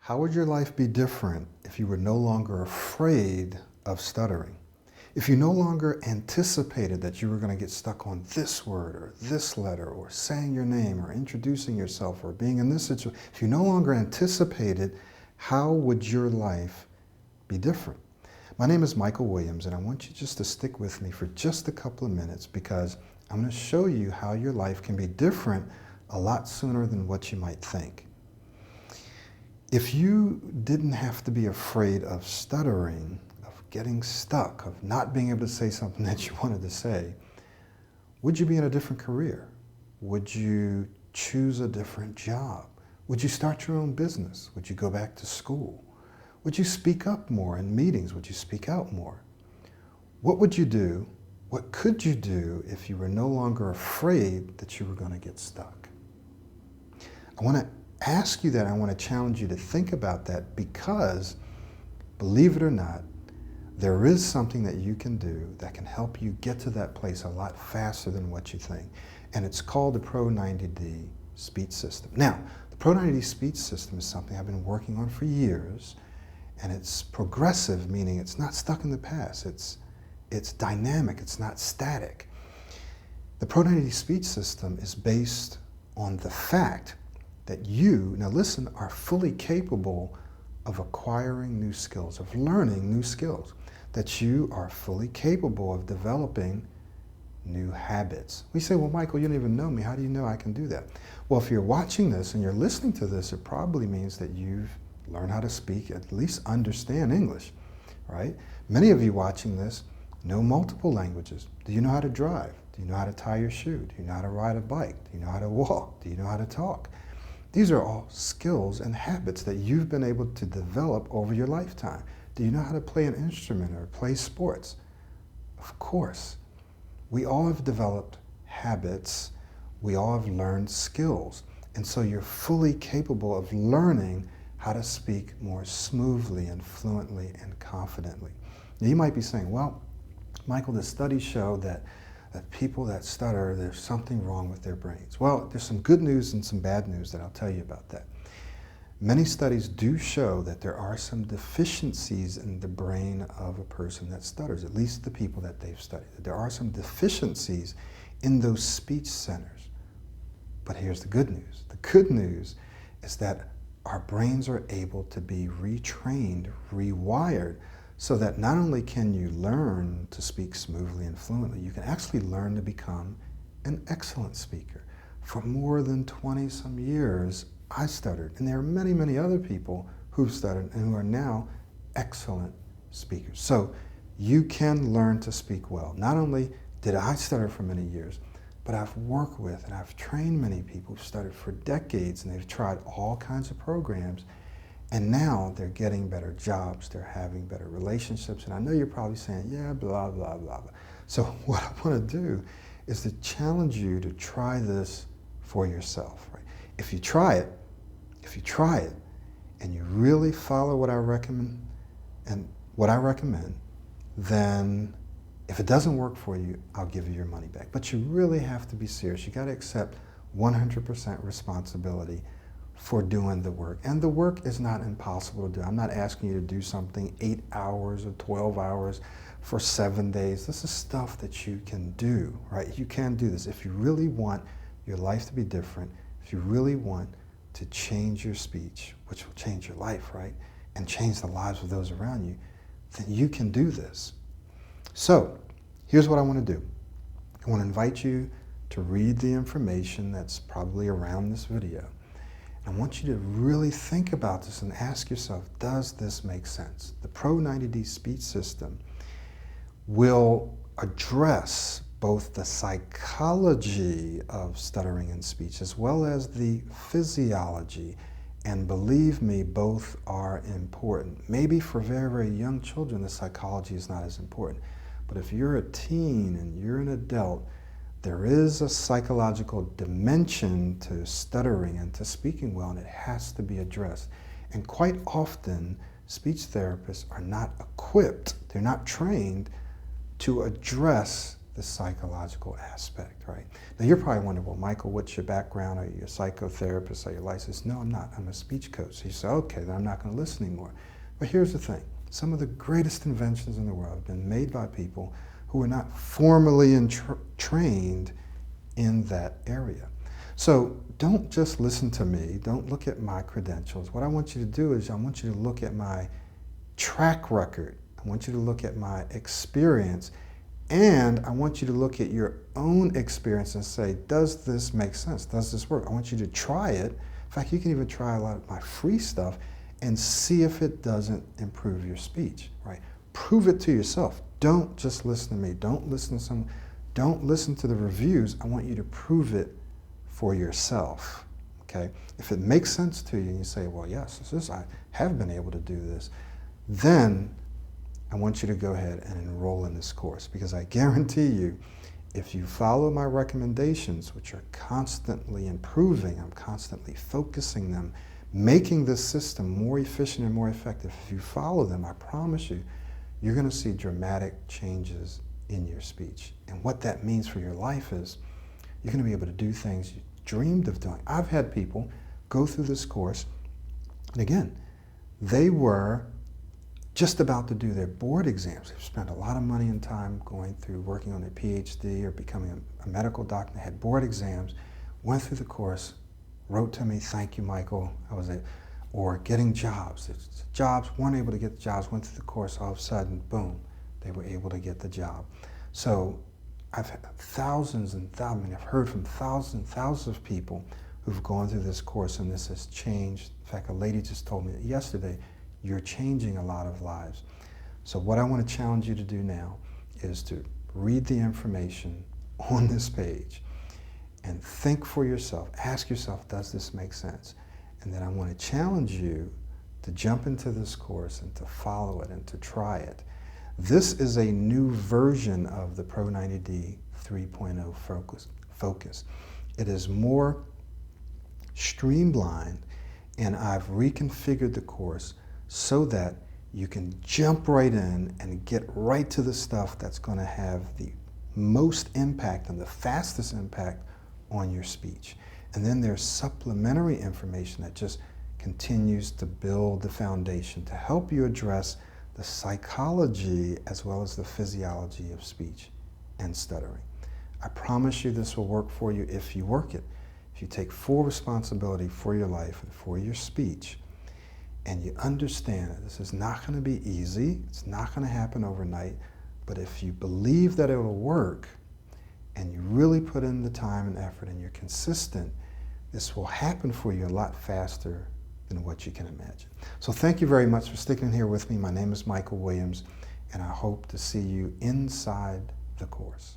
How would your life be different if you were no longer afraid of stuttering? If you no longer anticipated that you were going to get stuck on this word or this letter or saying your name or introducing yourself or being in this situation, if you no longer anticipated, how would your life be different? My name is Michael Williams, and I want you just to stick with me for just a couple of minutes because I'm going to show you how your life can be different a lot sooner than what you might think. If you didn't have to be afraid of stuttering, of getting stuck, of not being able to say something that you wanted to say, would you be in a different career? Would you choose a different job? Would you start your own business? Would you go back to school? Would you speak up more in meetings? Would you speak out more? What would you do? What could you do if you were no longer afraid that you were going to get stuck? I want to ask you that. I want to challenge you to think about that because, believe it or not, there is something that you can do that can help you get to that place a lot faster than what you think. And it's called the Pro90D speech system. Now, the Pro90D speech system is something I've been working on for years, and it's progressive, meaning it's not stuck in the past. It's dynamic, it's not static. The Pro90D speech system is based on the fact that you, now listen, are fully capable of acquiring new skills, of learning new skills, that you are fully capable of developing new habits. We say, well, Michael, you don't even know me. How do you know I can do that? Well, if you're watching this and you're listening to this, it probably means that you've learned how to speak, at least understand English, right? Many of you watching this know multiple languages. Do you know how to drive? Do you know how to tie your shoe? Do you know how to ride a bike? Do you know how to walk? Do you know how to talk? These are all skills and habits that you've been able to develop over your lifetime. Do you know how to play an instrument or play sports? Of course. We all have developed habits. We all have learned skills. And so you're fully capable of learning how to speak more smoothly and fluently and confidently. Now you might be saying, well, Michael, the studies show that people that stutter, there's something wrong with their brains. Well, there's some good news and some bad news that I'll tell you about that. Many studies do show that there are some deficiencies in the brain of a person that stutters, at least the people that they've studied. There are some deficiencies in those speech centers. But here's the good news. The good news is that our brains are able to be retrained, rewired, so that not only can you learn to speak smoothly and fluently, you can actually learn to become an excellent speaker. For more than 20-some years, I stuttered, and there are many, many other people who've stuttered and who are now excellent speakers. So you can learn to speak well. Not only did I stutter for many years, but I've worked with and I've trained many people who've stuttered for decades, and they've tried all kinds of programs. And now they're getting better jobs, they're having better relationships. And I know you're probably saying, yeah, blah, blah, blah, blah. So what I want to do is to challenge you to try this for yourself, right? If you try it, and you really follow what I recommend, then if it doesn't work for you, I'll give you your money back. But you really have to be serious. You got to accept 100% responsibility for doing the work. And the work is not impossible to do. I'm not asking you to do something 8 hours or 12 hours for 7 days. This is stuff that you can do, right? You can do this. If you really want your life to be different, if you really want to change your speech, which will change your life, right? And change the lives of those around you, then you can do this. So, here's what I want to do. I want to invite you to read the information that's probably around this video. I want you to really think about this and ask yourself, does this make sense? The Pro90D speech system will address both the psychology of stuttering and speech as well as the physiology. And believe me, both are important. Maybe for very, very young children, the psychology is not as important. But if you're a teen and you're an adult, there is a psychological dimension to stuttering and to speaking well, and it has to be addressed. And quite often, speech therapists are not equipped, they're not trained to address the psychological aspect, right? Now you're probably wondering, well, Michael, what's your background? Are you a psychotherapist? Are you licensed? No, I'm not. I'm a speech coach. So you say, okay, then I'm not going to listen anymore. But here's the thing. Some of the greatest inventions in the world have been made by people who were not formally trained in that area. So don't just listen to me. Don't look at my credentials. What I want you to do is I want you to look at my track record. I want you to look at my experience, and I want you to look at your own experience and say, does this make sense? Does this work? I want you to try it. In fact, you can even try a lot of my free stuff and see if it doesn't improve your speech, right? Prove it to yourself. Don't just listen to me. Don't listen to someone. Don't listen to the reviews. I want you to prove it for yourself, okay? If it makes sense to you and you say, well, yes, I have been able to do this, then I want you to go ahead and enroll in this course, because I guarantee you, if you follow my recommendations, which are constantly improving, I'm constantly focusing them, making this system more efficient and more effective, if you follow them, I promise you, you're going to see dramatic changes in your speech. And what that means for your life is you're going to be able to do things you dreamed of doing. I've had people go through this course, and again, they were just about to do their board exams. They've spent a lot of money and time going through working on their PhD or becoming a medical doctor. They had board exams, went through the course, wrote to me, thank you, Michael. Or getting jobs. Jobs, weren't able to get the jobs, went through the course, all of a sudden, boom, they were able to get the job. So I've had thousands and thousands, I mean, I've heard from thousands and thousands of people who've gone through this course, and this has changed. In fact, a lady just told me yesterday, you're changing a lot of lives. So what I want to challenge you to do now is to read the information on this page and think for yourself. Ask yourself, does this make sense? And then I want to challenge you to jump into this course and to follow it and to try it. This is a new version of the Pro90D 3.0 focus. It is more streamlined, and I've reconfigured the course so that you can jump right in and get right to the stuff that's going to have the most impact and the fastest impact on your speech. And then there's supplementary information that just continues to build the foundation to help you address the psychology as well as the physiology of speech and stuttering. I promise you this will work for you if you work it. If you take full responsibility for your life and for your speech, and you understand that this is not going to be easy, it's not going to happen overnight, but if you believe that it will work, and you really put in the time and effort and you're consistent, this will happen for you a lot faster than what you can imagine. So thank you very much for sticking here with me. My name is Michael Williams, and I hope to see you inside the course.